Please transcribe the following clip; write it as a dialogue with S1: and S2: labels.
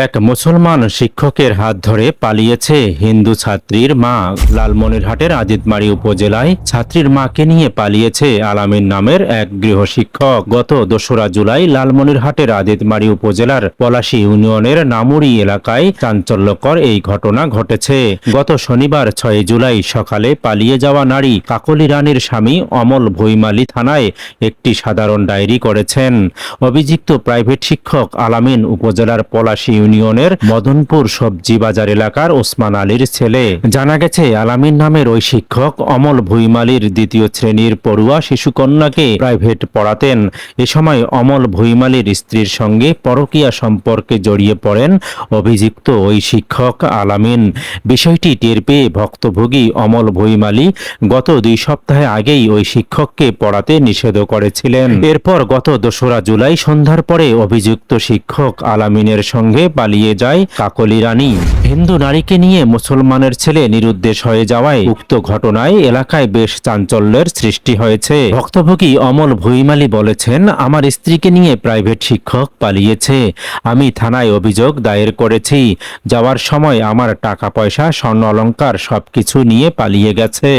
S1: এক মুসলমান শিক্ষকের হাত ধরে পালিয়েছে হিন্দু ছাত্রীর মা। লালমনিরহাটের আজিদমারী উপজেলায় ছাত্রীর মাকে নিয়ে পালিয়েছে আলামিন নামের এক গৃহশিক্ষক। গত ২রা জুলাই লালমনিরহাটের আজিদমারী উপজেলার পলাশী ইউনিয়নের নামুরি এলাকায় চাঞ্চল্যকর এই ঘটনা ঘটেছে। গত শনিবার ৬ জুলাই সকালে পালিয়ে যাওয়া নারী কাকলি রানীর স্বামী অমল ভুইমালী থানায় একটি সাধারণ ডায়েরি করেছেন। অভিযুক্ত প্রাইভেট শিক্ষক আলামিন উপজেলার পলাশী ইউনিয়নের মদনপুর সবজি বাজার এলাকার ওসমান আলীর ছেলে। জানা গেছে, আলামিন নামের ওই শিক্ষক অমল ভুইমালীর ২য় শ্রেণীর পড়ুয়া শিশুকন্যাকে প্রাইভেট পড়াতেন। এ সময় অমল ভুইমালীর স্ত্রীর সঙ্গে পরকীয়া সম্পর্কে জড়িয়ে পড়েন অভিযুক্ত ওই শিক্ষক আলামিন। বিষয়টি টের পেয়ে ভুক্তভোগী অমল ভুইমালী গত ২ সপ্তাহ আগেই ওই শিক্ষককে পড়াতে নিষেধ করেছিলেন। এরপর গত ২রা জুলাই সন্ধ্যার পরে অভিযুক্ত শিক্ষক আলামিনের সঙ্গে পালিয়ে যায় কাকলি রানী। হিন্দু নারীকে নিয়ে মুসলমানের ছেলে নিরুদ্দেশ হয়ে যাওয়ায় উক্ত ঘটনায় এলাকায় বেশ চাঞ্চল্যের সৃষ্টি হয়েছে। ভুক্তভোগী অমল ভুইমালী বলেছেন, আমার স্ত্রীকে নিয়ে প্রাইভেট শিক্ষক পালিয়েছে। আমি থানায় অভিযোগ দায়ের করেছি। যাওয়ার সময় আমার টাকা পয়সা, স্বর্ণ অলংকার সবকিছু নিয়ে পালিয়ে গেছে।